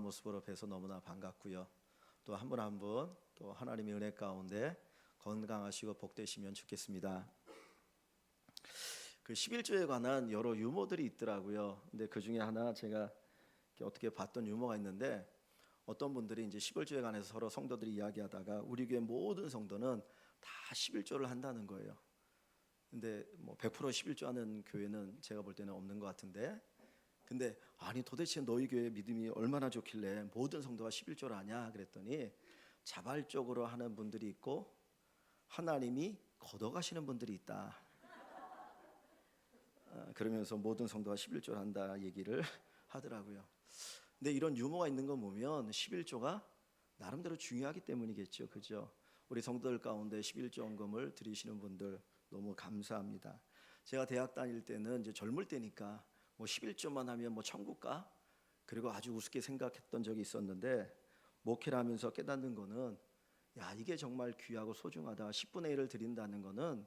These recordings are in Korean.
모습으로 뵈서 너무나 반갑고요. 또 한 분 한 분 또 하나님의 은혜 가운데 건강하시고 복되시면 좋겠습니다. 그 11조에 관한 여러 유머들이 있더라고요. 근데 그 중에 하나 제가 어떻게 봤던 유머가 있는데, 어떤 분들이 이제 11조에 관해서 서로 성도들이 이야기하다가 우리 교회 모든 성도는 다 11조를 한다는 거예요. 근데 뭐 100% 11조 하는 교회는 제가 볼 때는 없는 것 같은데, 근데 아니 도대체 너희 교회 믿음이 얼마나 좋길래 모든 성도가 11조를 하냐 그랬더니, 자발적으로 하는 분들이 있고 하나님이 걷어가시는 분들이 있다. 그러면서 모든 성도가 11조를 한다 얘기를 하더라고요. 근데 이런 유머가 있는 거 보면 11조가 나름대로 중요하기 때문이겠죠, 그죠? 우리 성도들 가운데 11조 헌금을 드리시는 분들 너무 감사합니다. 제가 대학 다닐 때는 이제 젊을 때니까 뭐 11조만 하면 뭐 천국 가? 그리고 아주 우습게 생각했던 적이 있었는데, 목회를 하면서 깨닫는 거는, 야, 이게 정말 귀하고 소중하다. 10분의 1을 드린다는 거는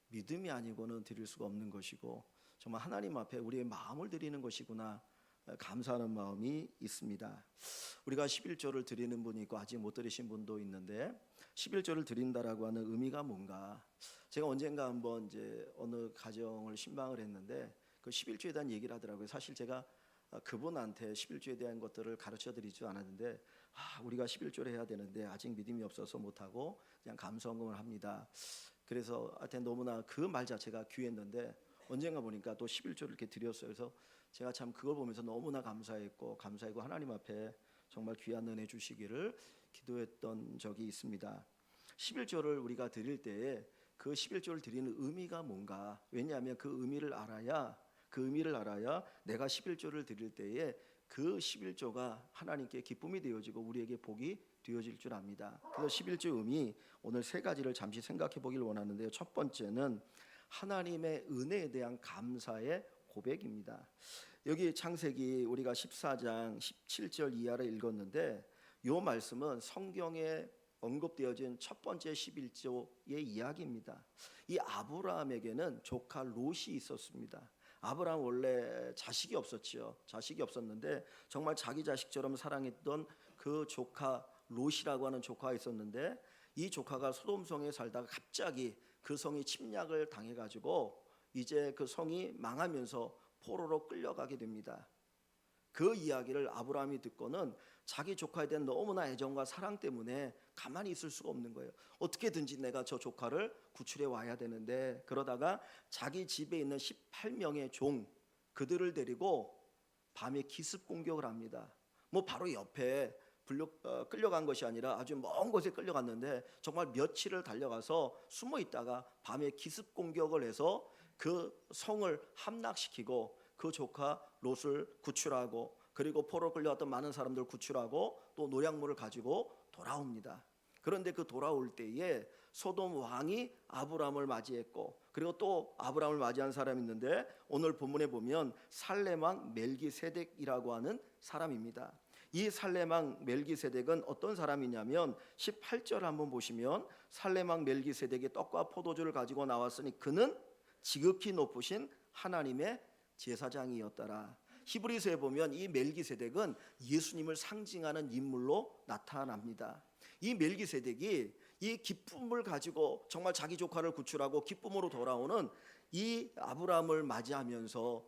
믿음이 아니고는 드릴 수가 없는 것이고, 정말 하나님 앞에 우리의 마음을 드리는 것이구나, 감사하는 마음이 있습니다. 우리가 11조를 드리는 분이 있고 아직 못 드리신 분도 있는데, 11조를 드린다라고 하는 의미가 뭔가, 제가 언젠가 한번 이제 어느 가정을 신방을 했는데 그 11조에 대한 얘기를 하더라고요. 사실 제가 그분한테 11조에 대한 것들을 가르쳐 드리지 않았는데, 우리가 11조를 해야 되는데 아직 믿음이 없어서 못하고 그냥 감사헌금을 합니다. 그래서 하여튼 너무나 그 말 자체가 귀했는데, 언젠가 보니까 또 11조를 이렇게 드렸어요. 그래서 제가 참 그걸 보면서 너무나 감사했고 하나님 앞에 정말 귀한 은혜 주시기를 기도했던 적이 있습니다. 11조를 우리가 드릴 때에 그 11조를 드리는 의미가 뭔가, 왜냐하면 그 의미를 알아야 내가 11조를 드릴 때에 그 11조가 하나님께 기쁨이 되어지고 우리에게 복이 되어질 줄 압니다. 그래서 11조 의미, 오늘 세 가지를 잠시 생각해 보길 원하는데요. 첫 번째는 하나님의 은혜에 대한 감사의 고백입니다. 여기 창세기 우리가 14장 17절 이하를 읽었는데, 이 말씀은 성경에 언급되어진 첫 번째 11조의 이야기입니다. 이 아브라함에게는 조카 롯이 있었습니다. 아브라함 원래 자식이 없었죠. 자식이 없었는데 정말 자기 자식처럼 사랑했던 그 조카 롯이라고 하는 조카가 있었는데, 이 조카가 소돔성에 살다가 갑자기 그 성이 침략을 당해가지고 이제 그 성이 망하면서 포로로 끌려가게 됩니다. 그 이야기를 아브라함이 듣고는 자기 조카에 대한 너무나 애정과 사랑 때문에 가만히 있을 수가 없는 거예요. 어떻게든지 내가 저 조카를 구출해 와야 되는데, 그러다가 자기 집에 있는 18명의 종, 그들을 데리고 밤에 기습 공격을 합니다. 뭐 바로 옆에 끌려간 것이 아니라 아주 먼 곳에 끌려갔는데, 정말 며칠을 달려가서 숨어 있다가 밤에 기습 공격을 해서 그 성을 함락시키고 그 조카 롯을 구출하고, 그리고 포로 끌려왔던 많은 사람들을 구출하고 또 노약물을 가지고 돌아옵니다. 그런데 그 돌아올 때에 소돔 왕이 아브라함을 맞이했고, 그리고 또 아브라함을 맞이한 사람이 있는데, 오늘 본문에 보면 살렘 왕 멜기세덱이라고 하는 사람입니다. 이 살렘 왕 멜기세덱은 어떤 사람이냐면, 18절 한번 보시면 살렘 왕 멜기세덱이 떡과 포도주를 가지고 나왔으니 그는 지극히 높으신 하나님의 제사장이었더라. 히브리서에 보면 이 멜기세덱은 예수님을 상징하는 인물로 나타납니다. 이 멜기세덱이 이 기쁨을 가지고 정말 자기 조카를 구출하고 기쁨으로 돌아오는 이 아브라함을 맞이하면서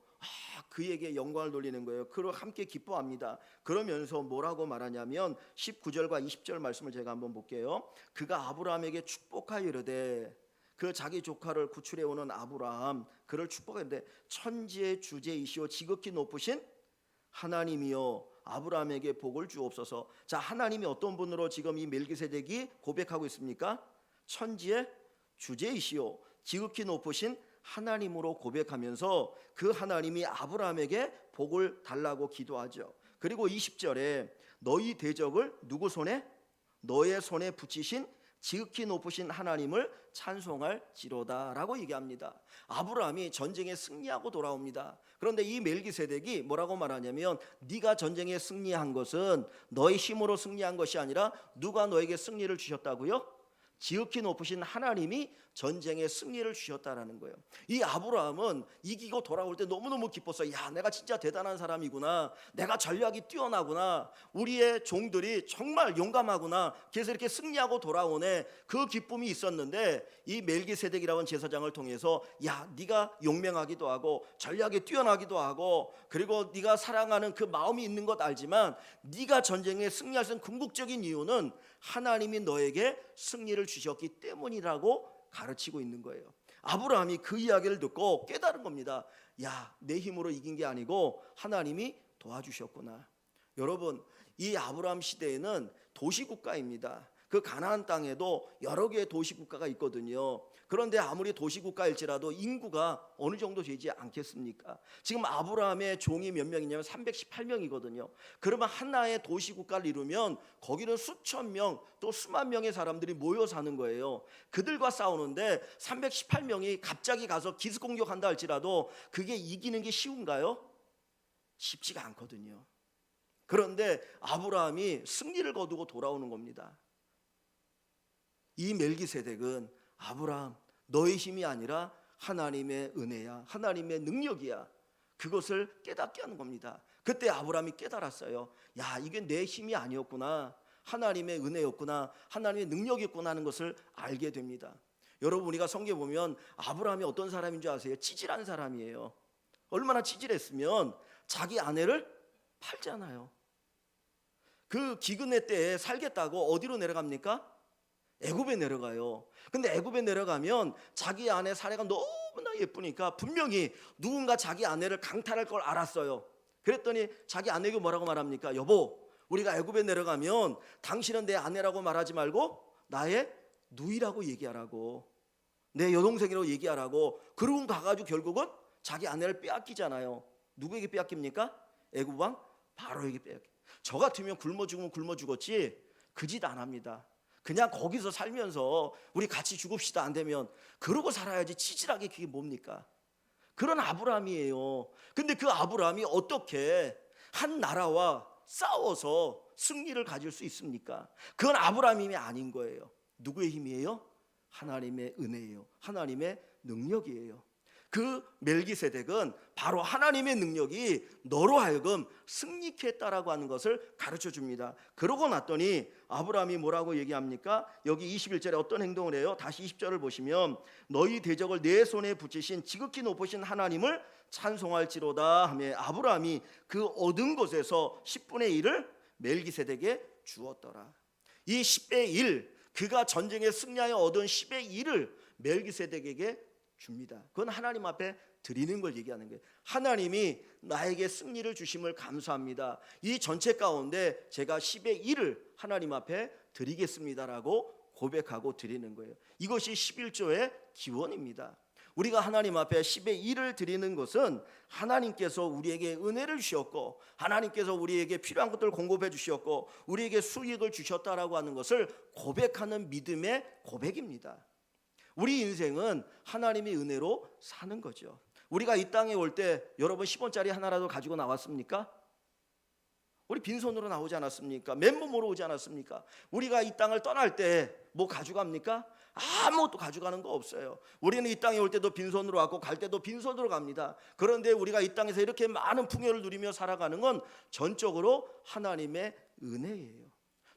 그에게 영광을 돌리는 거예요. 그를 함께 기뻐합니다. 그러면서 뭐라고 말하냐면 19절과 20절 말씀을 제가 한번 볼게요. 그가 아브라함에게 축복하여 이르되, 그 자기 조카를 구출해 오는 아브라함, 그를 축복했는데, 천지의 주제이시오 지극히 높으신 하나님이여 아브라함에게 복을 주옵소서. 자, 하나님이 어떤 분으로 지금 이 멜기세덱이 고백하고 있습니까? 천지의 주제이시오 지극히 높으신 하나님으로 고백하면서 그 하나님이 아브라함에게 복을 달라고 기도하죠. 그리고 20절에 너희 대적을 누구 손에? 너의 손에 붙이신 지극히 높으신 하나님을 찬송할지로다 라고 얘기합니다. 아브라함이 전쟁에 승리하고 돌아옵니다. 그런데 이 멜기세덱이 뭐라고 말하냐면, 네가 전쟁에 승리한 것은 너의 힘으로 승리한 것이 아니라 누가 너에게 승리를 주셨다고요? 지극히 높으신 하나님이 전쟁의 승리를 주셨다라는 거예요. 이 아브라함은 이기고 돌아올 때 너무너무 기뻤어요. 야, 내가 진짜 대단한 사람이구나. 내가 전략이 뛰어나구나. 우리의 종들이 정말 용감하구나. 그래서 이렇게 승리하고 돌아오네. 그 기쁨이 있었는데 이 멜기세덱이라는 제사장을 통해서 야, 네가 용맹하기도 하고 전략이 뛰어나기도 하고 그리고 네가 사랑하는 그 마음이 있는 것 알지만 네가 전쟁에 승리할 수 있는 궁극적인 이유는 하나님이 너에게 승리를 주셨기 때문이라고 가르치고 있는 거예요. 아브라함이 그 이야기를 듣고 깨달은 겁니다. 야, 내 힘으로 이긴 게 아니고 하나님이 도와주셨구나. 여러분, 이 아브라함 시대에는 도시국가입니다. 그 가나안 땅에도 여러 개의 도시국가가 있거든요. 그런데 아무리 도시국가일지라도 인구가 어느 정도 되지 않겠습니까? 지금 아브라함의 종이 몇 명이냐면 318명이거든요. 그러면 하나의 도시국가를 이루면 거기는 수천 명 또 수만 명의 사람들이 모여 사는 거예요. 그들과 싸우는데 318명이 갑자기 가서 기습공격한다 할지라도 그게 이기는 게 쉬운가요? 쉽지가 않거든요. 그런데 아브라함이 승리를 거두고 돌아오는 겁니다. 이 멜기세덱은 아브라함, 너의 힘이 아니라 하나님의 은혜야, 하나님의 능력이야. 그것을 깨닫게 하는 겁니다. 그때 아브라함이 깨달았어요. 야, 이게 내 힘이 아니었구나. 하나님의 은혜였구나. 하나님의 능력이었구나 하는 것을 알게 됩니다. 여러분, 우리가 성경에 보면 아브라함이 어떤 사람인 줄 아세요? 치질한 사람이에요. 얼마나 치질했으면 자기 아내를 팔잖아요. 그 기근의 때에 살겠다고 어디로 내려갑니까? 애굽에 내려가요. 근데 애굽에 내려가면 자기 아내 사례가 너무나 예쁘니까 분명히 누군가 자기 아내를 강탈할 걸 알았어요. 그랬더니 자기 아내에게 뭐라고 말합니까? 여보, 우리가 애굽에 내려가면 당신은 내 아내라고 말하지 말고 나의 누이라고 얘기하라고, 내 여동생이라고 얘기하라고. 그러고 가가지고 결국은 자기 아내를 빼앗기잖아요. 누구에게 빼앗깁니까? 애굽 왕 바로에게 빼앗겨. 저 같으면 굶어 죽으면 굶어 죽었지 그 짓 안 합니다. 그냥 거기서 살면서 우리 같이 죽읍시다. 안 되면 그러고 살아야지. 치질하게 그게 뭡니까? 그런 아브라함이에요. 근데 그 아브라함이 어떻게 한 나라와 싸워서 승리를 가질 수 있습니까? 그건 아브라함의 힘이 아닌 거예요. 누구의 힘이에요? 하나님의 은혜예요. 하나님의 능력이에요. 그 멜기세덱은 바로 하나님의 능력이 너로 하여금 승리케 했다라고 하는 것을 가르쳐 줍니다. 그러고 났더니 아브라함이 뭐라고 얘기합니까? 여기 21절에 어떤 행동을 해요? 다시 20절을 보시면 너희 대적을 내 손에 붙이신 지극히 높으신 하나님을 찬송할지로다 하며 아브라함이 그 얻은 것에서 10분의 1을 멜기세덱에게 주었더라. 이 10의 1, 그가 전쟁에 승리하여 얻은 10의 1을 멜기세덱에게 줍니다. 그건 하나님 앞에 드리는 걸 얘기하는 거예요. 하나님이 나에게 승리를 주심을 감사합니다. 이 전체 가운데 제가 10의 1을 하나님 앞에 드리겠습니다라고 고백하고 드리는 거예요. 이것이 11조의 기원입니다. 우리가 하나님 앞에 10의 1을 드리는 것은 하나님께서 우리에게 은혜를 주셨고 하나님께서 우리에게 필요한 것들을 공급해 주셨고 우리에게 수익을 주셨다라고 하는 것을 고백하는 믿음의 고백입니다. 우리 인생은 하나님의 은혜로 사는 거죠. 우리가 이 땅에 올 때 여러분 10원짜리 하나라도 가지고 나왔습니까? 우리 빈손으로 나오지 않았습니까? 맨몸으로 오지 않았습니까? 우리가 이 땅을 떠날 때 뭐 가져갑니까? 아무것도 가져가는 거 없어요. 우리는 이 땅에 올 때도 빈손으로 왔고 갈 때도 빈손으로 갑니다. 그런데 우리가 이 땅에서 이렇게 많은 풍요를 누리며 살아가는 건 전적으로 하나님의 은혜예요.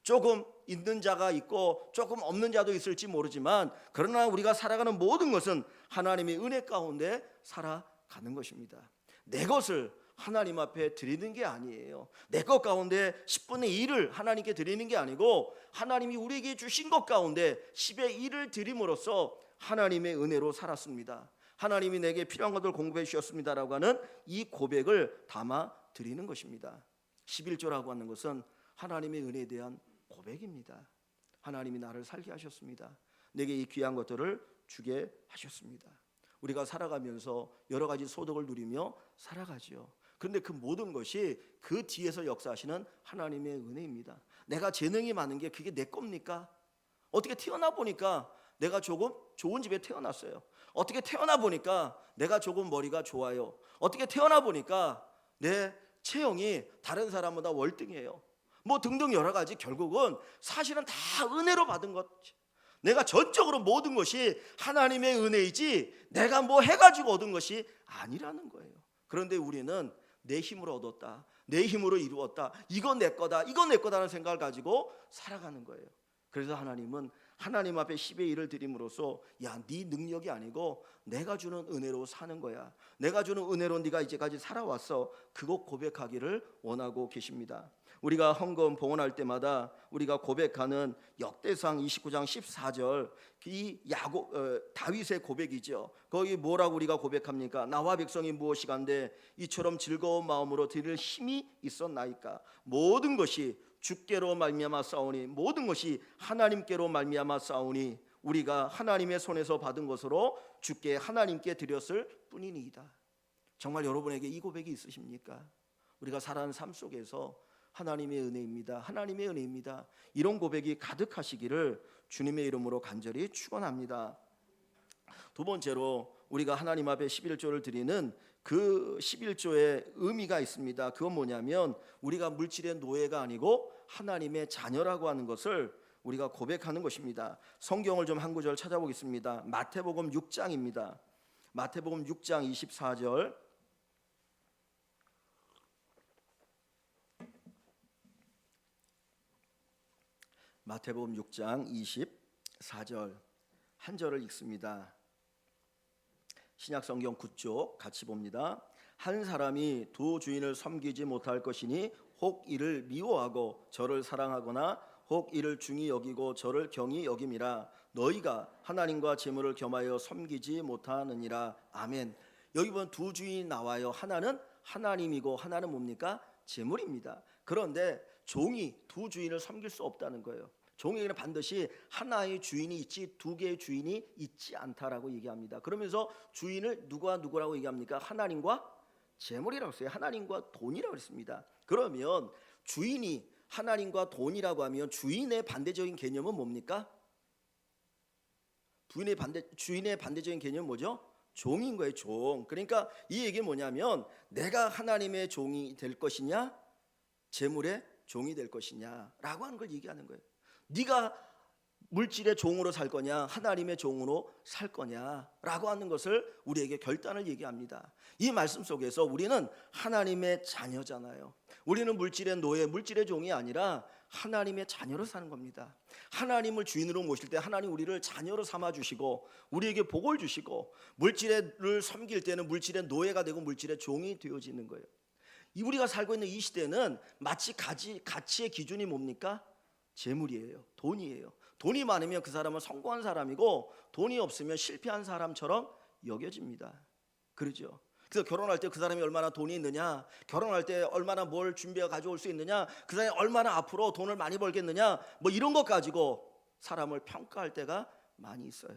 조금 있는 자가 있고 조금 없는 자도 있을지 모르지만 그러나 우리가 살아가는 모든 것은 하나님의 은혜 가운데 살아가는 것입니다. 내 것을 하나님 앞에 드리는 게 아니에요. 내 것 가운데 10분의 1을 하나님께 드리는 게 아니고 하나님이 우리에게 주신 것 가운데 10의 1을 드림으로써 하나님의 은혜로 살았습니다. 하나님이 내게 필요한 것을 공급해 주셨습니다라고 하는 이 고백을 담아 드리는 것입니다. 11조라고 하는 것은 하나님의 은혜에 대한 고백입니다. 하나님이 나를 살게 하셨습니다. 내게 이 귀한 것들을 주게 하셨습니다. 우리가 살아가면서 여러 가지 소득을 누리며 살아가죠. 그런데 그 모든 것이 그 뒤에서 역사하시는 하나님의 은혜입니다. 내가 재능이 많은 게 그게 내 겁니까? 어떻게 태어나 보니까 내가 조금 좋은 집에 태어났어요. 어떻게 태어나 보니까 내가 조금 머리가 좋아요. 어떻게 태어나 보니까 내 체형이 다른 사람보다 월등해요. 뭐 등등 여러 가지 결국은 사실은 다 은혜로 받은 것. 내가 전적으로 모든 것이 하나님의 은혜이지 내가 뭐 해가지고 얻은 것이 아니라는 거예요. 그런데 우리는 내 힘으로 얻었다, 내 힘으로 이루었다, 이건 내 거다, 이건 내 거다라는 생각을 가지고 살아가는 거예요. 그래서 하나님은 하나님 앞에 10의 1을 드림으로써 야, 네 능력이 아니고 내가 주는 은혜로 사는 거야, 내가 주는 은혜로 네가 이제까지 살아왔어, 그거 고백하기를 원하고 계십니다. 우리가 헌금 봉헌할 때마다 우리가 고백하는 역대상 29장 14절 이 다윗의 고백이죠. 거기 뭐라고 우리가 고백합니까? 나와 백성이 무엇이간데 이처럼 즐거운 마음으로 드릴 힘이 있었나이까. 모든 것이 주께로 말미암아 싸우니, 모든 것이 하나님께로 말미암아 싸우니 우리가 하나님의 손에서 받은 것으로 주께 하나님께 드렸을 뿐이니이다. 정말 여러분에게 이 고백이 있으십니까? 우리가 살아가는 삶 속에서 하나님의 은혜입니다, 하나님의 은혜입니다, 이런 고백이 가득하시기를 주님의 이름으로 간절히 축원합니다. 두 번째로 우리가 하나님 앞에 11조를 드리는 그 11조의 의미가 있습니다. 그건 뭐냐면 우리가 물질의 노예가 아니고 하나님의 자녀라고 하는 것을 우리가 고백하는 것입니다. 성경을 좀 한 구절 찾아보겠습니다. 마태복음 6장입니다. 마태복음 6장 24절. 마태복음 6장 24절 한 절을 읽습니다. 신약성경 9쪽 같이 봅니다. 한 사람이 두 주인을 섬기지 못할 것이니 혹 이를 미워하고 저를 사랑하거나 혹 이를 중히 여기고 저를 경히 여김이라. 너희가 하나님과 재물을 겸하여 섬기지 못하느니라. 아멘. 여기 보면 두 주인이 나와요. 하나는 하나님이고 하나는 뭡니까? 재물입니다. 그런데 종이 두 주인을 섬길 수 없다는 거예요. 종에게는 반드시 하나의 주인이 있지 두 개의 주인이 있지 않다라고 얘기합니다. 그러면서 주인을 누구와 누구라고 얘기합니까? 하나님과 재물이라고 했어요. 하나님과 돈이라고 했습니다. 그러면 주인이 하나님과 돈이라고 하면 주인의 반대적인 개념은 뭡니까? 주인의 반대적인 개념은 뭐죠? 종인 거예요. 종. 그러니까 이 얘기는 뭐냐면 내가 하나님의 종이 될 것이냐, 재물의 종이 될 것이냐라고 하는 걸 얘기하는 거예요. 네가 물질의 종으로 살 거냐, 하나님의 종으로 살 거냐라고 하는 것을 우리에게 결단을 얘기합니다. 이 말씀 속에서 우리는 하나님의 자녀잖아요. 우리는 물질의 노예, 물질의 종이 아니라 하나님의 자녀로 사는 겁니다. 하나님을 주인으로 모실 때 하나님 우리를 자녀로 삼아 주시고 우리에게 복을 주시고 물질을 섬길 때는 물질의 노예가 되고 물질의 종이 되어지는 거예요. 우리가 살고 있는 이 시대는 마치 가치의 기준이 뭡니까? 재물이에요. 돈이에요. 돈이 많으면 그 사람은 성공한 사람이고 돈이 없으면 실패한 사람처럼 여겨집니다. 그렇죠? 그래서 결혼할 때 그 사람이 얼마나 돈이 있느냐, 결혼할 때 얼마나 뭘 준비해 가져올 수 있느냐, 그 사람이 얼마나 앞으로 돈을 많이 벌겠느냐, 뭐 이런 것 가지고 사람을 평가할 때가 많이 있어요.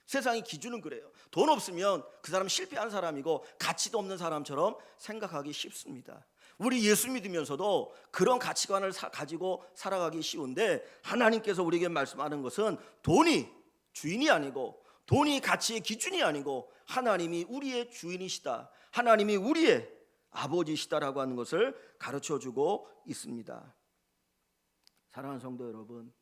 세상의 기준은 그래요. 돈 없으면 그 사람은 실패한 사람이고 가치도 없는 사람처럼 생각하기 쉽습니다. 우리 예수 믿으면서도 그런 가치관을 가지고 살아가기 쉬운데 하나님께서 우리에게 말씀하는 것은 돈이 주인이 아니고 돈이 가치의 기준이 아니고 하나님이 우리의 주인이시다, 하나님이 우리의 아버지시다라고 하는 것을 가르쳐주고 있습니다. 사랑하는 성도 여러분,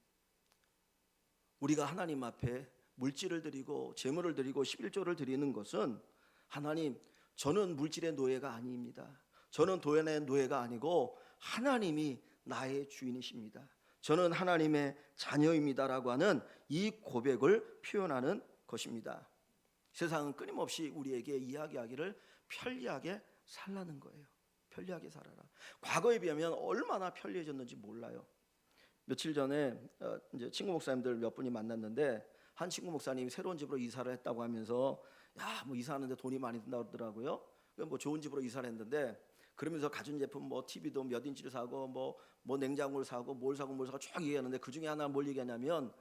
우리가 하나님 앞에 물질을 드리고 재물을 드리고 11조를 드리는 것은 하나님, 저는 물질의 노예가 아닙니다. 저는 돈의 노예가 아니고 하나님이 나의 주인이십니다. 저는 하나님의 자녀입니다라고 하는 이 고백을 표현하는 것입니다. 세상은 끊임없이 우리에게 이야기하기를 편리하게 살라는 거예요. 편리하게 살아라. 과거에 비하면 얼마나 편리해졌는지 몰라요. 며칠 전에 이제 친구 목사님들 몇 분이 만났는데 한 친구 목사님이 새로운 집으로 이사를 했다고 하면서 뭐 이사하는데 돈이 많이 든다고 그러더라고요. 뭐 좋은 집으로 이사를 했는데 그러면서 가전제품 뭐 TV도 몇 인치를 사고 뭐 냉장고를 사고 뭘 사고 쫙 얘기하는데 그 중에 하나 뭘 얘기하냐면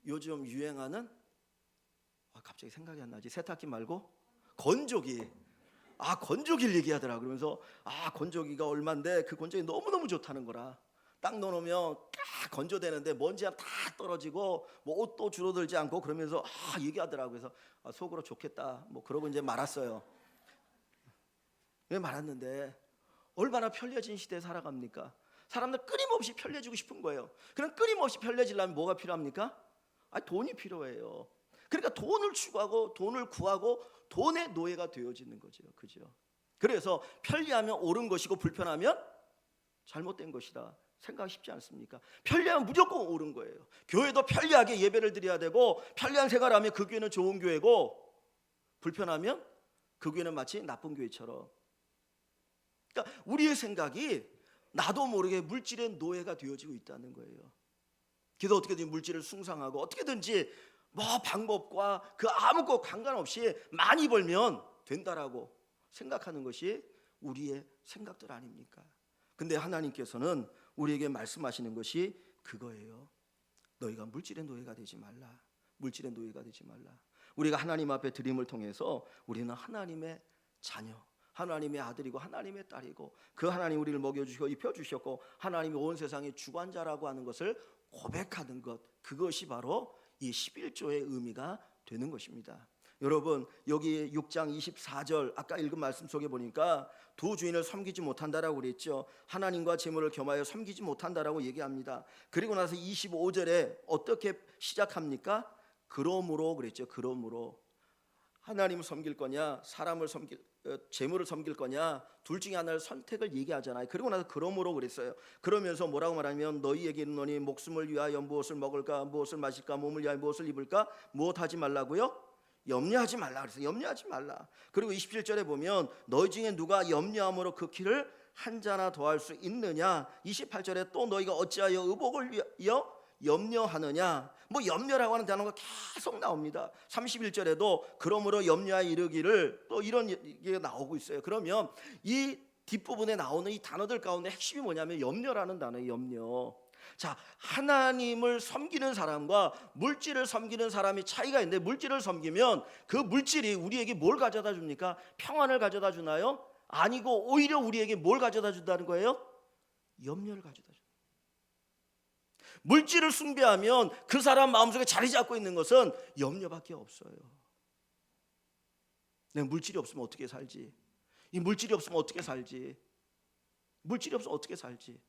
요즘 유행하는 갑자기 생각이 안 나지, 세탁기 말고 건조기. 건조기를 얘기하더라. 그러면서 건조기가 얼만데 그 건조기 너무너무 좋다는 거라. 딱 넣어놓으면 딱 건조되는데 먼지가 다 떨어지고 뭐 옷도 줄어들지 않고 그러면서 얘기하더라고요. 그래서 속으로 좋겠다 뭐 그러고 이제 말았어요. 왜 말았는데 얼마나 편리해진 시대에 살아갑니까? 사람들 끊임없이 편리해지고 싶은 거예요. 그럼 끊임없이 편리해지려면 뭐가 필요합니까? 돈이 필요해요. 그러니까 돈을 추구하고 돈을 구하고 돈의 노예가 되어지는 거죠. 그죠? 그래서 편리하면 옳은 것이고 불편하면 잘못된 것이다 생각 쉽지 않습니까? 편리하면 무조건 옳은 거예요. 교회도 편리하게 예배를 드려야 되고 편리한 생활하면 그 교회는 좋은 교회고, 불편하면 그 교회는 마치 나쁜 교회처럼. 그러니까 우리의 생각이 나도 모르게 물질의 노예가 되어지고 있다는 거예요. 그래서 어떻게든 물질을 숭상하고 어떻게든지 방법과 그 아무것도 상관없이 많이 벌면 된다라고 생각하는 것이 우리의 생각들 아닙니까? 근데 하나님께서는 우리에게 말씀하시는 것이 그거예요. 너희가 물질의 노예가 되지 말라. 물질의 노예가 되지 말라. 우리가 하나님 앞에 드림을 통해서 우리는 하나님의 자녀, 하나님의 아들이고 하나님의 딸이고, 그 하나님 우리를 먹여주시고 입혀주셨고 하나님이 온 세상의 주관자라고 하는 것을 고백하는 것, 그것이 바로 이 11조의 의미가 되는 것입니다. 여러분, 여기 6장 24절 아까 읽은 말씀 속에 보니까 두 주인을 섬기지 못한다라고 그랬죠. 하나님과 재물을 겸하여 섬기지 못한다라고 얘기합니다. 그리고 나서 25절에 어떻게 시작합니까? 그러므로 그랬죠. 그러므로 하나님을 섬길 거냐 사람을 재물을 섬길 거냐, 둘 중에 하나를 선택을 얘기하잖아요. 그리고 나서 그러므로 그랬어요. 그러면서 뭐라고 말하면 너희에게 이르노니 목숨을 위하여 무엇을 먹을까 무엇을 마실까, 몸을 위하여 무엇을 입을까, 무엇하지 말라고요? 염려하지 말라 그랬어요. 염려하지 말라. 그리고 27절에 보면 너희 중에 누가 염려함으로 그 키를 한 자나 더할 수 있느냐. 28절에 또 너희가 어찌하여 의복을 위하여 염려하느냐. 염려라고 하는 단어가 계속 나옵니다. 31절에도 그러므로 염려하여 이르기를, 또 이런 얘기가 나오고 있어요. 그러면 이 뒷부분에 나오는 이 단어들 가운데 핵심이 뭐냐면 염려라는 단어예요. 염려. 자, 하나님을 섬기는 사람과 물질을 섬기는 사람이 차이가 있는데, 물질을 섬기면 그 물질이 우리에게 뭘 가져다 줍니까? 평안을 가져다 주나요? 아니고 오히려 우리에게 뭘 가져다 준다는 거예요? 염려를 가져다 줍니다. 물질을 숭배하면 그 사람 마음속에 자리 잡고 있는 것은 염려밖에 없어요. 내 물질이 없으면 어떻게 살지? 이 물질이 없으면 어떻게 살지? 물질이 없으면 어떻게 살지?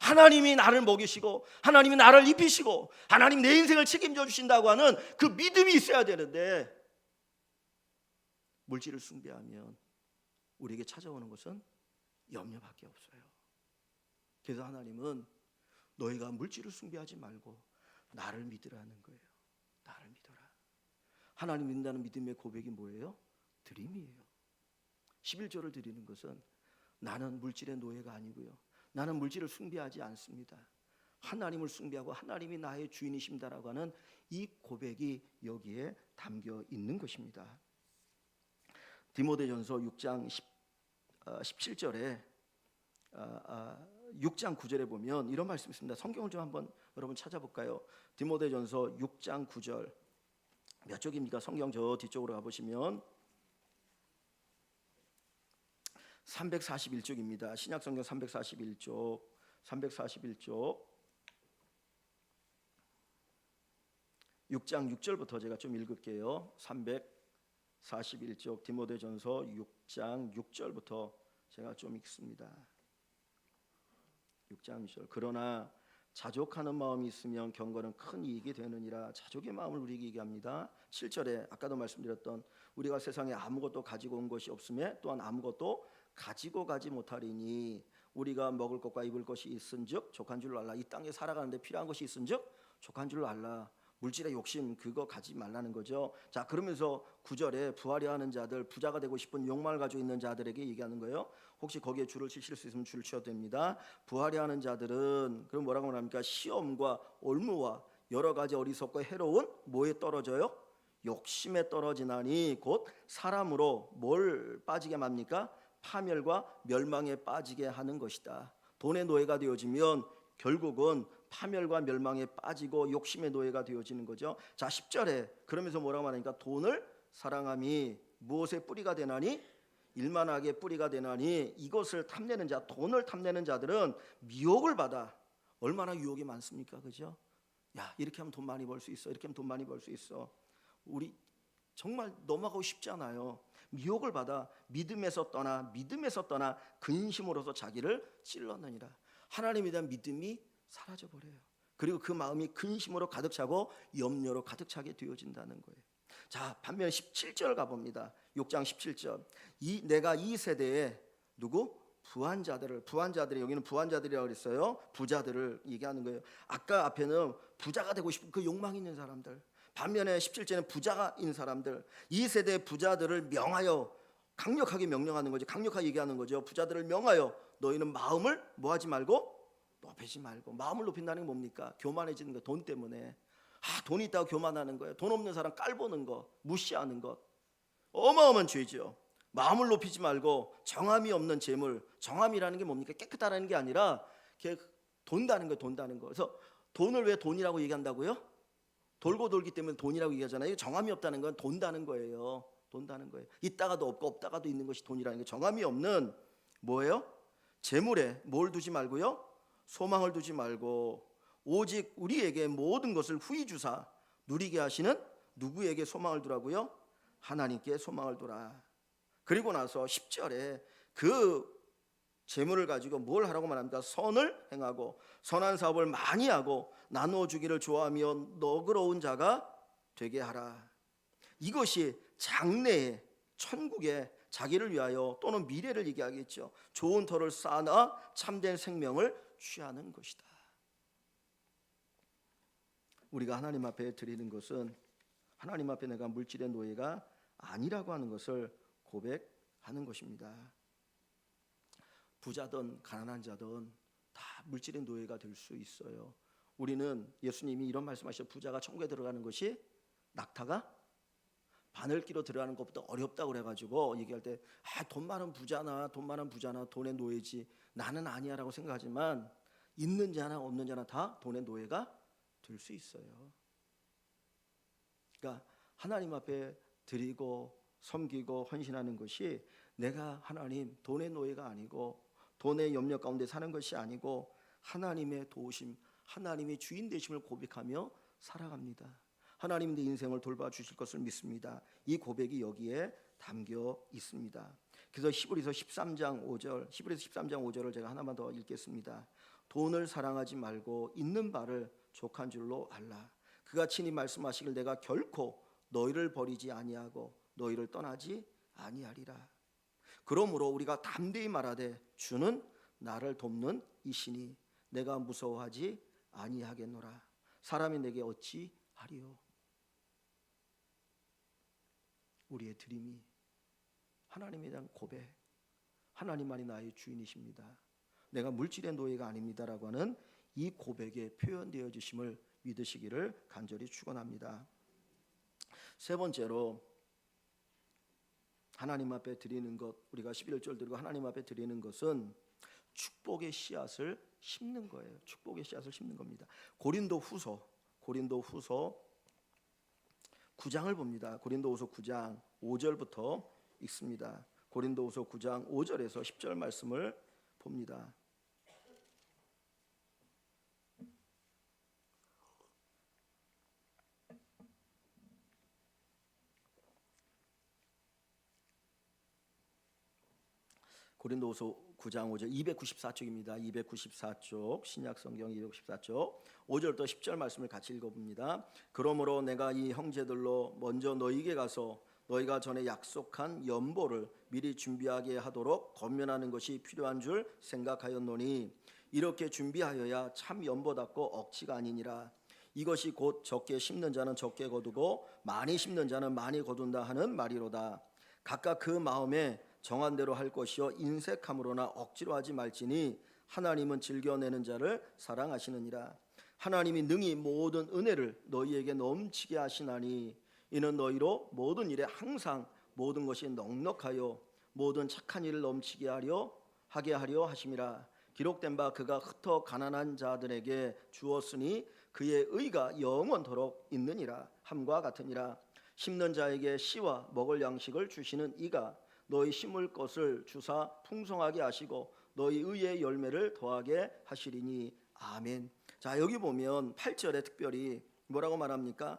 하나님이 나를 먹이시고 하나님이 나를 입히시고 하나님 내 인생을 책임져 주신다고 하는 그 믿음이 있어야 되는데, 물질을 숭배하면 우리에게 찾아오는 것은 염려밖에 없어요. 그래서 하나님은 너희가 물질을 숭배하지 말고 나를 믿으라는 거예요. 나를 믿어라. 하나님 믿는다는 믿음의 고백이 뭐예요? 드림이에요. 11조를 드리는 것은 나는 물질의 노예가 아니고요, 나는 물질을 숭배하지 않습니다. 하나님을 숭배하고 하나님이 나의 주인이십니다라고 하는 이 고백이 여기에 담겨 있는 것입니다. 디모데전서 6장 17절에 6장 9절에 보면 이런 말씀이 있습니다. 성경을 좀 한번 여러분 찾아볼까요? 디모데전서 6장 9절 몇 쪽입니까? 성경 저 뒤쪽으로 가보시면 341쪽입니다. 신약성경 341쪽 6장 6절부터 제가 좀 읽을게요. 341쪽 디모데전서 6장 6절부터 제가 좀 읽습니다. 6장 6절. 그러나 자족하는 마음이 있으면 경건은 큰 이익이 되느니라. 자족의 마음을 우리에게 얘기합니다. 7절에 아까도 말씀드렸던 우리가 세상에 아무것도 가지고 온 것이 없음에 또한 아무것도 가지고 가지 못하리니 우리가 먹을 것과 입을 것이 있은즉 족한 줄로 알라. 이 땅에 살아가는데 필요한 것이 있은즉 족한 줄로 알라. 물질의 욕심 그거 가지 말라는 거죠. 자, 그러면서 9절에 부하려 하는 자들, 부자가 되고 싶은 욕망을 가지고 있는 자들에게 얘기하는 거예요. 혹시 거기에 줄을 치실 수 있으면 줄을 치셔도 됩니다. 부하려 하는 자들은 그럼 뭐라고 말합니까? 시험과 올무와 여러 가지 어리석고 해로운 뭐에 떨어져요? 욕심에 떨어지나니 곧 사람으로 뭘 빠지게 합니까? 파멸과 멸망에 빠지게 하는 것이다. 돈의 노예가 되어지면 결국은 파멸과 멸망에 빠지고 욕심의 노예가 되어지는 거죠. 자, 10절에 그러면서 뭐라고 말하니까 돈을 사랑함이 무엇의 뿌리가 되나니 일만하게 뿌리가 되나니 이것을 탐내는 자, 돈을 탐내는 자들은 미혹을 받아. 얼마나 유혹이 많습니까? 그죠? 야, 이렇게 하면 돈 많이 벌 수 있어. 이렇게 하면 돈 많이 벌 수 있어. 우리 정말 넘어가고 싶지 않아요. 미혹을 받아 믿음에서 떠나 근심으로서 자기를 찔렀느니라. 하나님에 대한 믿음이 사라져 버려요. 그리고 그 마음이 근심으로 가득 차고 염려로 가득 차게 되어진다는 거예요. 자, 반면 17절 가봅니다. 6장 17절. 내가 이 세대에 누구? 부한자들이, 여기는 부한자들이라고 그랬어요. 부자들을 얘기하는 거예요. 아까 앞에는 부자가 되고 싶은 그 욕망이 있는 사람들, 반면에 17절에는 부자가 있는 사람들, 이 세대의 부자들을 명하여, 강력하게 명령하는 거죠. 강력하게 얘기하는 거죠. 부자들을 명하여 너희는 마음을 뭐하지 말고, 높이지 말고. 마음을 높인다는 게 뭡니까? 교만해지는 거. 돈 때문에. 돈이 있다고 교만하는 거예요. 돈 없는 사람 깔보는 거, 무시하는 것, 어마어마한 죄죠. 마음을 높이지 말고 정함이 없는 재물. 정함이라는 게 뭡니까? 깨끗하다는 게 아니라 돈다는 거예요. 돈다는 거. 그래서 돈을 왜 돈이라고 얘기한다고요? 돌고 돌기 때문에 돈이라고 얘기하잖아요. 정함이 없다는 건 돈다는 거예요. 돈다는 거예요. 있다가도 없고 없다가도 있는 것이 돈이라는 게, 정함이 없는 뭐예요? 재물에 뭘 두지 말고요? 소망을 두지 말고 오직 우리에게 모든 것을 후히 주사 누리게 하시는 누구에게 소망을 두라고요? 하나님께 소망을 두라. 그리고 나서 10절에 그 재물을 가지고 뭘 하라고 말합니까? 선을 행하고 선한 사업을 많이 하고 나누어 주기를 좋아하며 너그러운 자가 되게 하라. 이것이 장래에 천국에 자기를 위하여 또는 미래를 얘기하겠죠. 좋은 터를 쌓아 참된 생명을 취하는 것이다. 우리가 하나님 앞에 드리는 것은 하나님 앞에 내가 물질의 노예가 아니라고 하는 것을 고백하는 것입니다. 부자든 가난한 자든 다 물질의 노예가 될 수 있어요. 우리는 예수님이 이런 말씀하셨죠. 부자가 천국에 들어가는 것이 낙타가 바늘 끼로 들어가는 것보다 어렵다고 그래가지고 얘기할 때 돈 많은 부자나 돈의 노예지, 나는 아니야 라고 생각하지만 있는 자나 없는 자나 다 돈의 노예가 될 수 있어요. 그러니까 하나님 앞에 드리고 섬기고 헌신하는 것이 내가 하나님 돈의 노예가 아니고 돈의 염려 가운데 사는 것이 아니고 하나님의 도우심, 하나님의 주인 되심을 고백하며 살아갑니다. 하나님 내 인생을 돌봐주실 것을 믿습니다. 이 고백이 여기에 담겨 있습니다. 그래서 히브리서 13장 5절을 제가 하나만 더 읽겠습니다. 돈을 사랑하지 말고 있는 바를 족한 줄로 알라. 그가 친히 말씀하시길 내가 결코 너희를 버리지 아니하고 너희를 떠나지 아니하리라. 그러므로 우리가 담대히 말하되 주는 나를 돕는 이시니 내가 무서워하지 아니하겠노라. 사람이 내게 어찌 하리요. 우리의 드림이 하나님에 대한 고백, 하나님만이 나의 주인이십니다, 내가 물질의 노예가 아닙니다라고 하는 이 고백에 표현되어 주심을 믿으시기를 간절히 축원합니다. 세 번째로 하나님 앞에 드리는 것, 우리가 11절 드리고 하나님 앞에 드리는 것은 축복의 씨앗을 심는 거예요. 축복의 씨앗을 심는 겁니다. 고린도후서 9장을 봅니다. 고린도후서 9장 5절부터 읽습니다. 고린도후서 9장 5절에서 10절 말씀을 봅니다. 고린도후서 9장 5절 294쪽입니다. 294쪽 신약성경 294쪽 5절부터 10절 말씀을 같이 읽어봅니다. 그러므로 내가 이 형제들로 먼저 너희에게 가서 너희가 전에 약속한 연보를 미리 준비하게 하도록 권면하는 것이 필요한 줄 생각하였노니 이렇게 준비하여야 참 연보답고 억지가 아니니라. 이것이 곧 적게 심는 자는 적게 거두고 많이 심는 자는 많이 거둔다 하는 말이로다. 각각 그 마음에 정한 대로 할 것이요 인색함으로나 억지로 하지 말지니 하나님은 즐겨내는 자를 사랑하시느니라. 하나님이 능히 모든 은혜를 너희에게 넘치게 하시나니 이는 너희로 모든 일에 항상 모든 것이 넉넉하여 모든 착한 일을 넘치게 하게 하려 하심이라. 기록된 바 그가 흩어 가난한 자들에게 주었으니 그의 의가 영원토록 있느니라 함과 같으니라. 심는 자에게 씨와 먹을 양식을 주시는 이가 너희 심을 것을 주사 풍성하게 하시고 너희 의의 열매를 더하게 하시리니 아멘. 자, 여기 보면 8절에 특별히 뭐라고 말합니까?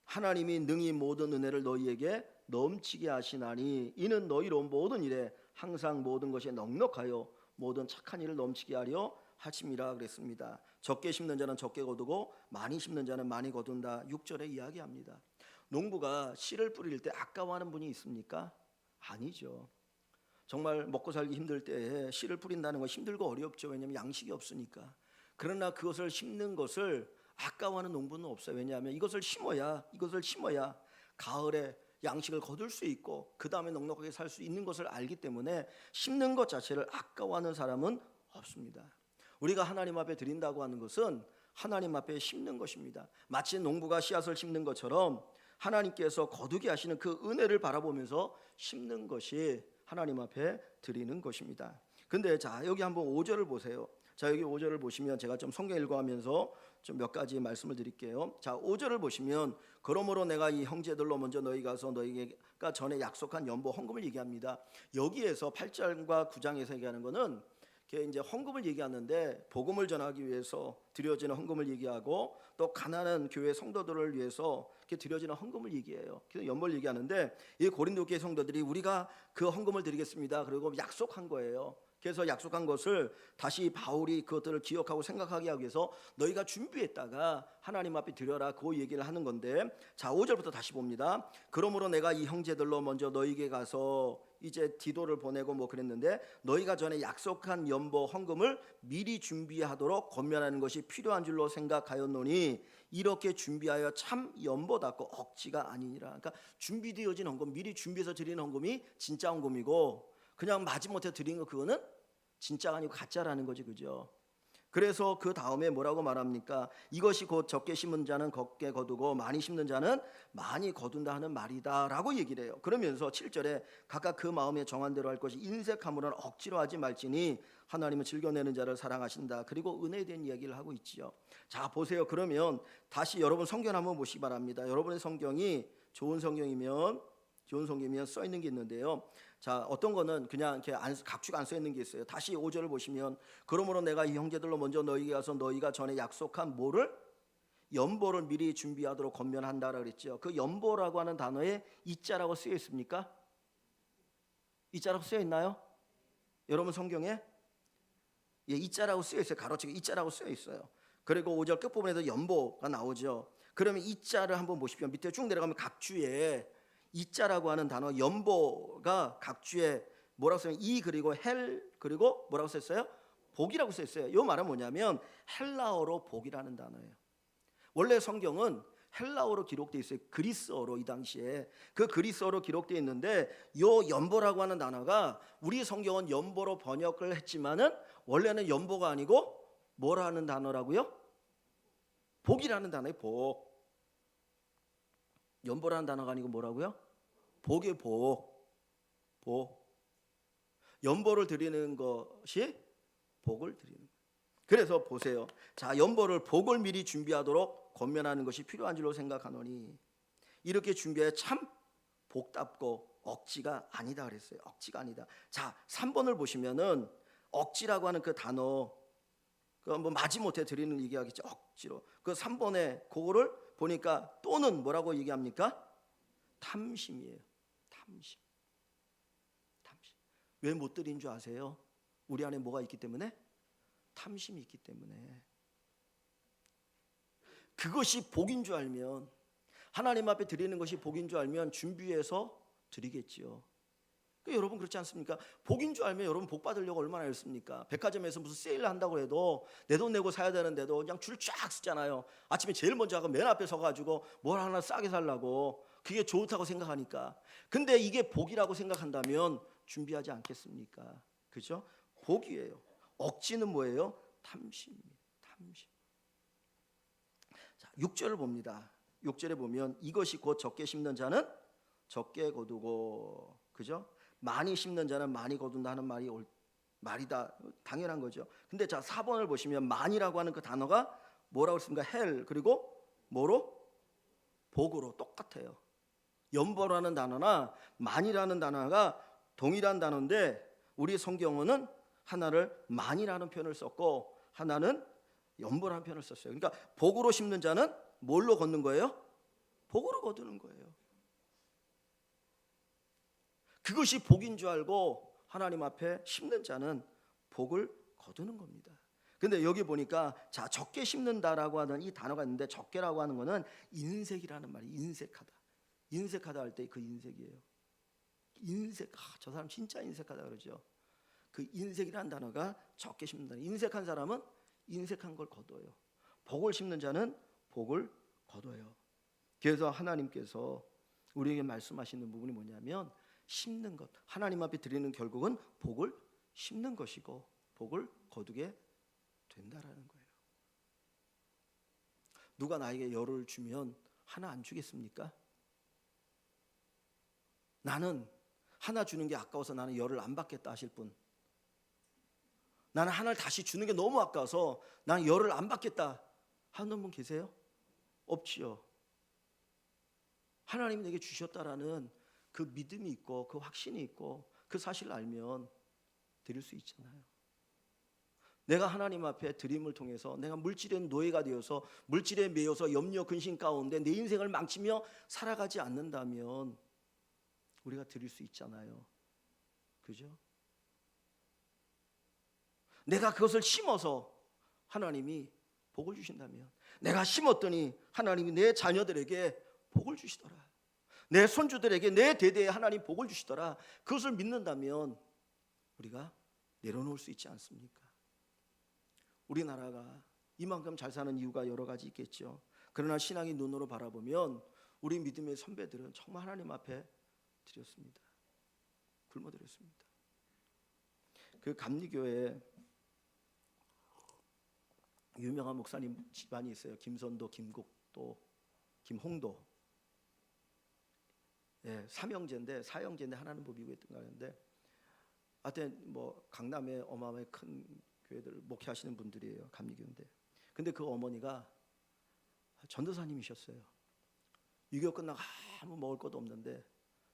하나님이 능히 모든 은혜를 너희에게 넘치게 하시나니 이는 너희로 모든 일에 항상 모든 것이 넉넉하여 모든 착한 일을 넘치게 하려 하심이라 그랬습니다. 적게 심는 자는 적게 거두고 많이 심는 자는 많이 거둔다. 6절에 이야기합니다. 농부가 씨를 뿌릴 때 아까워하는 분이 있습니까? 아니죠. 정말 먹고 살기 힘들 때에 씨를 뿌린다는 건 힘들고 어렵죠. 왜냐하면 양식이 없으니까. 그러나 그것을 심는 것을 아까워하는 농부는 없어요. 왜냐하면 이것을 심어야 가을에 양식을 거둘 수 있고 그 다음에 넉넉하게 살 수 있는 것을 알기 때문에 심는 것 자체를 아까워하는 사람은 없습니다. 우리가 하나님 앞에 드린다고 하는 것은 하나님 앞에 심는 것입니다. 마치 농부가 씨앗을 심는 것처럼 하나님께서 거두게 하시는 그 은혜를 바라보면서 심는 것이 하나님 앞에 드리는 것입니다. 근데 자, 여기 한번 5절을 보세요. 자, 여기 5절을 보시면 제가 좀 성경 읽어가면서 좀 몇 가지 말씀을 드릴게요. 자, 5절을 보시면 그러므로 내가 이 형제들로 먼저 너희 가서 너희가 전에 약속한 연보 헌금을 얘기합니다. 여기에서 8절과 9장에서 얘기하는 거는 이제 헌금을 얘기하는데 복음을 전하기 위해서 드려지는 헌금을 얘기하고 또 가난한 교회 성도들을 위해서 드려지는 헌금을 얘기해요. 그래서 연보를 얘기하는데 이 고린도 교회 성도들이 우리가 그 헌금을 드리겠습니다. 그리고 약속한 거예요. 그래서 약속한 것을 다시 바울이 그것들을 기억하고 생각하게 하기 위해서 너희가 준비했다가 하나님 앞에 드려라 그 얘기를 하는 건데 자 5절부터 다시 봅니다. 그러므로 내가 이 형제들로 먼저 너희에게 가서 이제 디도를 보내고 뭐 그랬는데 너희가 전에 약속한 연보 헌금을 미리 준비하도록 권면하는 것이 필요한 줄로 생각하였노니 이렇게 준비하여 참 연보답고 억지가 아니니라. 그러니까 준비되어진 헌금, 미리 준비해서 드리는 헌금이 진짜 헌금이고 그냥 마지못해 드린 거 그거는 진짜가 아니고 가짜라는 거지, 그죠? 그래서 그 다음에 뭐라고 말합니까? 이것이 곧 적게 심은 자는 적게 거두고 많이 심는 자는 많이 거둔다 하는 말이다라고 얘기를 해요. 그러면서 7절에 각각 그 마음에 정한 대로 할 것이 인색함으로는 억지로 하지 말지니 하나님은 즐겨내는 자를 사랑하신다. 그리고 은혜에 대한 이야기를 하고 있지요. 자, 보세요. 그러면 다시 여러분 성경 한번 보시기 바랍니다. 여러분의 성경이 좋은 성경이면 써 있는 게 있는데요. 자, 어떤 거는 그냥 이렇게 각축 안 써 있는 게 있어요. 다시 5절을 보시면 그러므로 내가 이 형제들로 먼저 너희에게 가서 너희가 전에 약속한 뭐를? 연보를 미리 준비하도록 권면한다라 그랬죠. 그 연보라고 하는 단어에 이자라고 쓰여 있습니까? 이자라고 쓰여 있나요? 여러분 성경에? 예, 이자라고 쓰여 있어요. 가로치고 이자라고 쓰여 있어요. 그리고 5절 끝부분에도 연보가 나오죠. 그러면 이자를 한번 보십시오. 밑에 쭉 내려가면 각주에 이자라고 하는 단어 연보가 각주에 뭐라고 써요? 이 그리고 헬 그리고 뭐라고 썼어요? 복이라고 썼어요. 이 말은 뭐냐면 헬라어로 복이라는 단어예요. 원래 성경은 헬라어로 기록되어 있어요. 그리스어로 이 당시에 그 그리스어로 기록되어 있는데 요 연보라고 하는 단어가 우리 성경은 연보로 번역을 했지만은 원래는 연보가 아니고 뭐라는 단어라고요? 복이라는 단어예요. 복. 연보라는 단어가 아니고 뭐라고요? 복의 복. 연보를 드리는 것이 복을 드리는 거예요. 그래서 보세요. 자, 연보를 복을 미리 준비하도록 권면하는 것이 필요한 줄로 생각하노니 이렇게 준비해 참 복답고 억지가 아니다 그랬어요. 억지가 아니다. 자, 3번을 보시면은 억지라고 하는 그 단어 그 뭐 마지못해 드리는 얘기하겠죠. 억지로. 그 3번에 그거를 보니까 또는 뭐라고 얘기합니까? 탐심이에요. 탐심. 왜 못 드린 줄 아세요? 우리 안에 뭐가 있기 때문에? 탐심이 있기 때문에. 그것이 복인 줄 알면 하나님 앞에 드리는 것이 복인 줄 알면 준비해서 드리겠지요. 여러분 그렇지 않습니까? 복인 줄 알면 여러분 복 받으려고 얼마나 애씁니까? 백화점에서 무슨 세일을 한다고 해도 내 돈 내고 사야 되는데도 그냥 줄 쫙 쓰잖아요. 아침에 제일 먼저 하고 맨 앞에 서가지고 뭘 하나 싸게 살라고 그게 좋다고 생각하니까. 근데 이게 복이라고 생각한다면 준비하지 않겠습니까? 그죠? 복이에요. 억지는 뭐예요? 탐심입니다. 탐심. 자, 6절을 봅니다. 6절에 보면 이것이 곧 적게 심는 자는 적게 거두고, 그죠? 많이 심는 자는 많이 거둔다는 말이다. 당연한 거죠. 근데 자 4번을 보시면 많이라고 하는 그 단어가 뭐라고 했습니까? 헬 그리고 뭐로? 복으로 똑같아요. 연보라는 단어나 많이라는 단어가 동일한 단어인데 우리 성경어는 하나를 많이라는 표현을 썼고 하나는 연보라는 표현을 썼어요. 그러니까 복으로 심는 자는 뭘로 걷는 거예요? 복으로 거두는 거예요. 그것이 복인 줄 알고 하나님 앞에 심는 자는 복을 거두는 겁니다. 근데 여기 보니까 자 적게 심는다라고 하는 이 단어가 있는데 적게라고 하는 거는 인색이라는 말이 인색하다. 인색하다 할 때 그 인색이에요. 인색, 저 사람 진짜 인색하다 그러죠. 그 인색이라는 단어가 적게 심는다. 인색한 사람은 인색한 걸 거둬요. 복을 심는 자는 복을 거둬요. 그래서 하나님께서 우리에게 말씀하시는 부분이 뭐냐면 심는 것, 하나님 앞에 드리는 결국은 복을 심는 것이고 복을 거두게 된다라는 거예요. 누가 나에게 열을 주면 하나 안 주겠습니까? 나는 하나 주는 게 아까워서 나는 열을 안 받겠다 하실 분, 나는 하나를 다시 주는 게 너무 아까워서 나는 열을 안 받겠다 하는 분 계세요? 없지요. 하나님이 내게 주셨다라는 그 믿음이 있고 그 확신이 있고 그 사실을 알면 드릴 수 있잖아요. 내가 하나님 앞에 드림을 통해서 내가 물질의 노예가 되어서 물질에 매여서 염려 근심 가운데 내 인생을 망치며 살아가지 않는다면 우리가 드릴 수 있잖아요. 그죠? 내가 그것을 심어서 하나님이 복을 주신다면, 내가 심었더니 하나님이 내 자녀들에게 복을 주시더라, 내 손주들에게 내 대대에 하나님 복을 주시더라, 그것을 믿는다면 우리가 내려놓을 수 있지 않습니까? 우리나라가 이만큼 잘 사는 이유가 여러 가지 있겠죠. 그러나 신앙의 눈으로 바라보면 우리 믿음의 선배들은 정말 하나님 앞에 드렸습니다. 굶어드렸습니다. 그 감리교회 유명한 목사님 집안이 있어요. 김선도, 김국도, 김홍도. 예, 삼형제인데 사형제인데 하나는 뭐 미국에 있던 거 하는데, 하여튼 뭐 강남에 어마어마하게 큰 교회들 목회하시는 분들이에요. 감리교인데. 근데 그 어머니가 전도사님이셨어요. 6.25 끝나고 아무 먹을 것도 없는데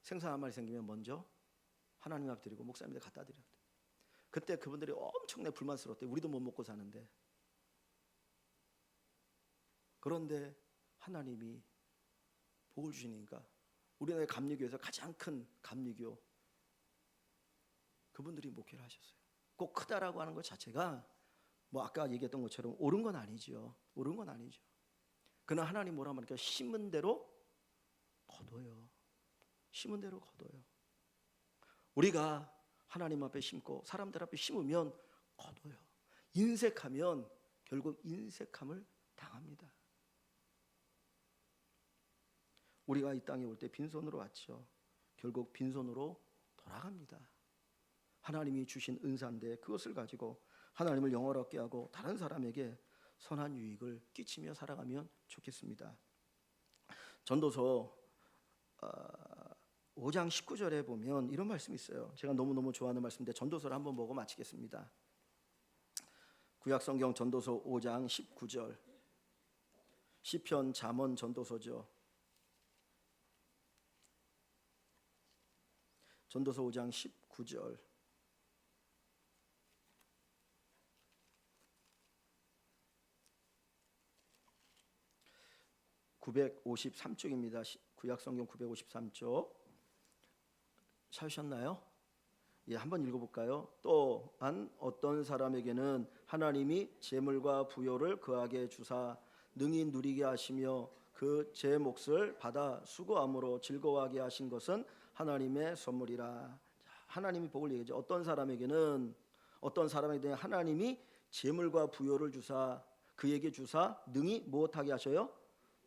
생선 한 마리 생기면 먼저 하나님 앞에 드리고 목사님들 갖다 드렸대. 그때 그분들이 엄청나게 불만스러웠대. 우리도 못 먹고 사는데. 그런데 하나님이 복을 주시니까 우리나라 감리교에서 가장 큰 감리교 그분들이 목회를 하셨어요. 꼭 크다라고 하는 것 자체가 뭐 아까 얘기했던 것처럼 옳은 건 아니죠. 옳은 건 아니죠. 그러나 하나님 뭐라 하니까 심은 대로 거둬요. 심은 대로 거둬요. 우리가 하나님 앞에 심고 사람들 앞에 심으면 거둬요. 인색하면 결국 인색함을 당합니다. 우리가 이 땅에 올 때 빈손으로 왔죠. 결국 빈손으로 돌아갑니다. 하나님이 주신 은사인데 그것을 가지고 하나님을 영화롭게 하고 다른 사람에게 선한 유익을 끼치며 살아가면 좋겠습니다. 전도서 5장 19절에 보면 이런 말씀이 있어요. 제가 너무너무 좋아하는 말씀인데 전도서를 한번 보고 마치겠습니다. 구약성경 전도서 5장 19절, 시편, 잠언 전도서죠. 전도서 5장 19절. (953쪽입니다) 구약성경 953쪽 찾으셨나요? 예, 한번 읽어볼까요? 또한 어떤 사람에게는 하나님이 재물과 부요를 그하게 주사 능히 누리게 하시며 그 제 몫을 받아 수고함으로 즐거워하게 하신 것은 하나님의 선물이라. 하나님이 복을 얘기하죠. 어떤 사람에게는 하나님이 재물과 부요를 주사 그에게 주사 능히 무엇하게 하셔요?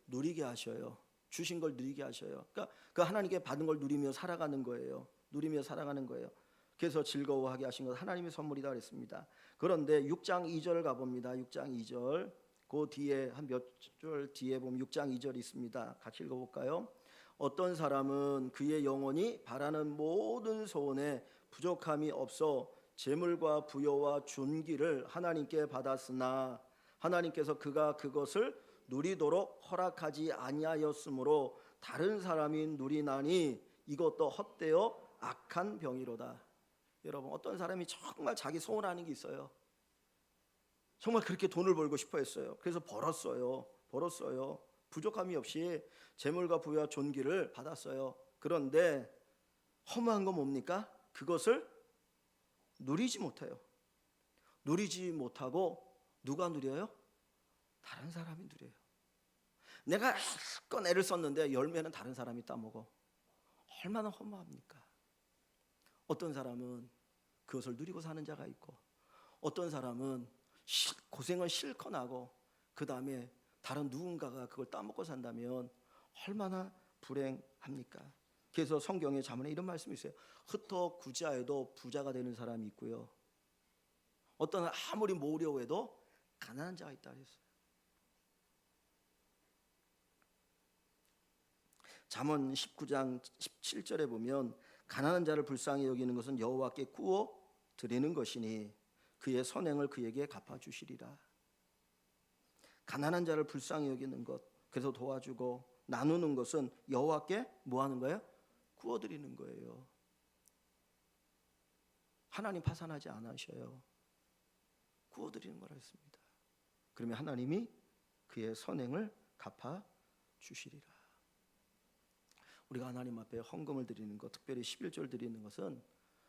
누리게 하셔요. 주신 걸 누리게 하셔요. 그러니까 그 하나님께 받은 걸 누리며 살아가는 거예요. 누리며 살아가는 거예요. 그래서 즐거워하게 하신 것 하나님의 선물이다 그랬습니다. 그런데 6장 2절 가봅니다. 6장 2절. 그 뒤에 한 몇 절 뒤에 보면 6장 2절이 있습니다. 같이 읽어볼까요? 어떤 사람은 그의 영혼이 바라는 모든 소원에 부족함이 없어 재물과 부요와 존귀를 하나님께 받았으나 하나님께서 그가 그것을 누리도록 허락하지 아니하였으므로 다른 사람이 누리나니 이것도 헛되어 악한 병이로다. 여러분, 어떤 사람이 정말 자기 소원하는 게 있어요. 정말 그렇게 돈을 벌고 싶어 했어요. 그래서 벌었어요. 부족함이 없이 재물과 부와 존귀를 받았어요. 그런데 허무한 건 뭡니까? 그것을 누리지 못해요. 누리지 못하고 누가 누려요? 다른 사람이 누려요. 내가 껏 애를 썼는데 열매는 다른 사람이 따먹어. 얼마나 허무합니까? 어떤 사람은 그것을 누리고 사는 자가 있고, 어떤 사람은 고생을 실컷 하고 그 다음에 다른 누군가가 그걸 따먹고 산다면 얼마나 불행합니까? 그래서 성경의 잠언에 이런 말씀이 있어요. 흩어 구제하여도 부자가 되는 사람이 있고요, 어떤 아무리 모으려고 해도 가난한 자가 있다 그랬어요. 잠언 19장 17절에 보면 가난한 자를 불쌍히 여기는 것은 여호와께 구워 드리는 것이니 그의 선행을 그에게 갚아주시리라. 가난한 자를 불쌍히 여기는 것, 그래서 도와주고 나누는 것은 여호와께 뭐 하는 거예요? 구워 드리는 거예요. 하나님 파산하지 않으셔요. 구워 드리는 거라 했습니다. 그러면 하나님이 그의 선행을 갚아주시리라. 우리가 하나님 앞에 헌금을 드리는 것, 특별히 11조를 드리는 것은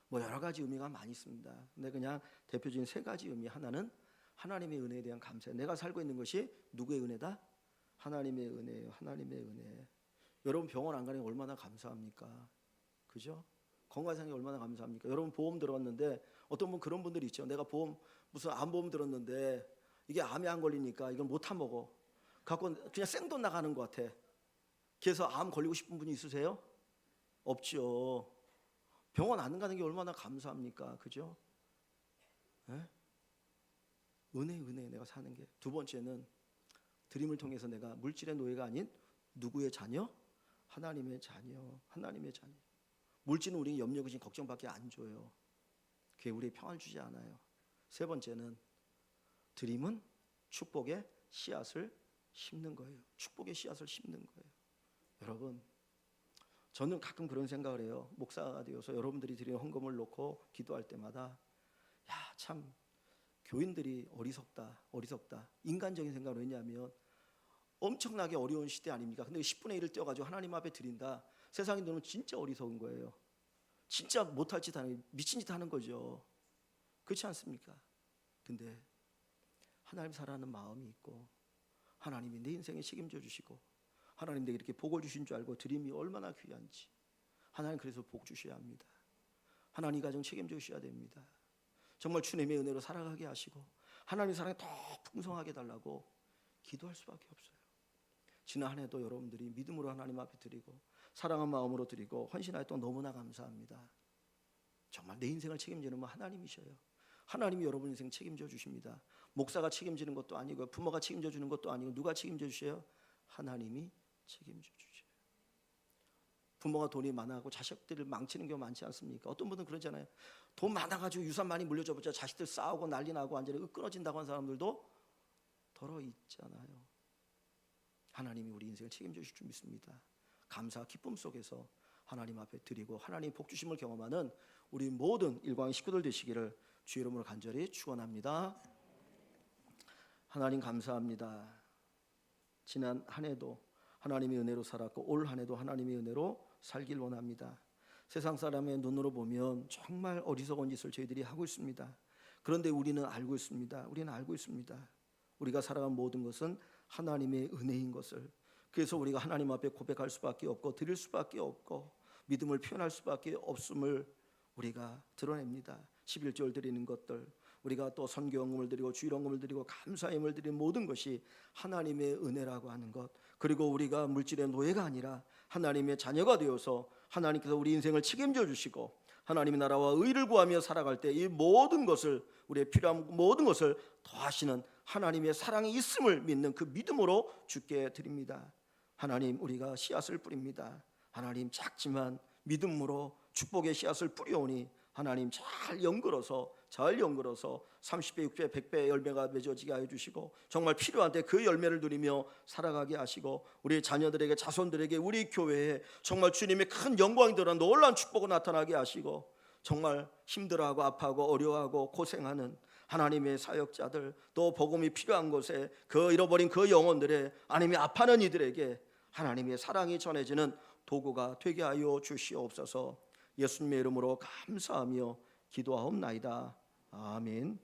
뭐 여러 가지 의미가 많이 있습니다. 근데 그냥 대표적인 세 가지 의미, 하나는 하나님의 은혜에 대한 감사예요. 내가 살고 있는 것이 누구의 은혜다? 하나님의 은혜예요. 하나님의 은혜. 여러분 병원 안 가는 게 얼마나 감사합니까? 그죠? 건강상이 얼마나 감사합니까? 여러분 보험 들었는데 어떤 분 그런 분들이 있죠. 내가 보험 무슨 암보험 들었는데 이게 암에 안 걸리니까 이걸 못 타먹어. 갖고 그냥 생돈 나가는 것 같아. 그래서 암 걸리고 싶은 분이 있으세요? 없죠. 병원 안 가는 게 얼마나 감사합니까? 그죠? 네? 은혜 내가 사는 게. 두 번째는 드림을 통해서 내가 물질의 노예가 아닌 누구의 자녀? 하나님의 자녀. 하나님의 자녀. 물질은 우리 염려, 근심, 걱정밖에 안 줘요. 그게 우리의 평안을 주지 않아요. 세 번째는 드림은 축복의 씨앗을 심는 거예요. 축복의 씨앗을 심는 거예요. 여러분, 저는 가끔 그런 생각을 해요. 목사가 되어서 여러분들이 드리는 헌금을 놓고 기도할 때마다 참 교인들이 어리석다. 인간적인 생각으로. 왜냐하면 엄청나게 어려운 시대 아닙니까? 근데 10분의 1을 떼어가지고 하나님 앞에 드린다. 세상에 너는 진짜 어리석은 거예요. 진짜 못할 짓 하는, 미친 짓 하는 거죠. 그렇지 않습니까? 근데 하나님 사랑하는 마음이 있고 하나님이 내 인생에 책임져 주시고 하나님 내게 이렇게 복을 주신 줄 알고 드림이 얼마나 귀한지, 하나님 그래서 복 주셔야 합니다. 하나님 가정 책임져 주셔야 됩니다. 정말 주님의 은혜로 살아가게 하시고 하나님 사랑이 더 풍성하게 달라고 기도할 수밖에 없어요. 지난 한 해도 여러분들이 믿음으로 하나님 앞에 드리고 사랑한 마음으로 드리고 헌신하였던 너무나 감사합니다. 정말 내 인생을 책임지는 분 하나님이셔요. 하나님이 여러분 인생 책임져 주십니다. 목사가 책임지는 것도 아니고 부모가 책임져 주는 것도 아니고 누가 책임져 주셔요? 하나님이 책임져 주셔요. 부모가 돈이 많아고 자식들을 망치는 경우 많지 않습니까? 어떤 분들은 그러잖아요. 돈 많아가지고 유산 많이 물려줘보자 자식들 싸우고 난리 나고 완전히 끊어진다고 하는 사람들도 더러 있잖아요. 하나님이 우리 인생을 책임져 주실 줄 믿습니다. 감사 기쁨 속에서 하나님 앞에 드리고 하나님 복 주심을 경험하는 우리 모든 일광의 식구들 되시기를 주의 이름으로 간절히 축원합니다. 하나님 감사합니다. 지난 한 해도 하나님의 은혜로 살았고 올 한 해도 하나님의 은혜로 살길 원합니다. 세상 사람의 눈으로 보면 정말 어리석은 짓을 저희들이 하고 있습니다. 그런데 우리는 알고 있습니다. 우리가 살아간 모든 것은 하나님의 은혜인 것을. 그래서 우리가 하나님 앞에 고백할 수밖에 없고 드릴 수밖에 없고 믿음을 표현할 수밖에 없음을 우리가 드러냅니다. 11조를 드리는 것들, 우리가 또 선교헌금을 드리고 주일헌금을 드리고 감사임을 드리는 모든 것이 하나님의 은혜라고 하는 것, 그리고 우리가 물질의 노예가 아니라 하나님의 자녀가 되어서 하나님께서 우리 인생을 책임져 주시고 하나님의 나라와 의를 구하며 살아갈 때 이 모든 것을, 우리의 필요한 모든 것을 더하시는 하나님의 사랑이 있음을 믿는 그 믿음으로 주께 드립니다. 하나님, 우리가 씨앗을 뿌립니다. 하나님, 작지만 믿음으로 축복의 씨앗을 뿌려오니 하나님 잘 연결어서 30배, 60배, 100배의 열매가 맺어지게 하여 주시고 정말 필요한 때 그 열매를 누리며 살아가게 하시고 우리 자녀들에게, 자손들에게, 우리 교회에 정말 주님의 큰 영광이 드러난 놀라운 축복을 나타나게 하시고 정말 힘들어하고 아파하고 어려워하고 고생하는 하나님의 사역자들, 또 복음이 필요한 곳에 그 잃어버린 그 영혼들의, 하나님이 아파하는 이들에게 하나님의 사랑이 전해지는 도구가 되게 하여 주시옵소서. 예수님의 이름으로 감사하며 기도하옵나이다. 아멘.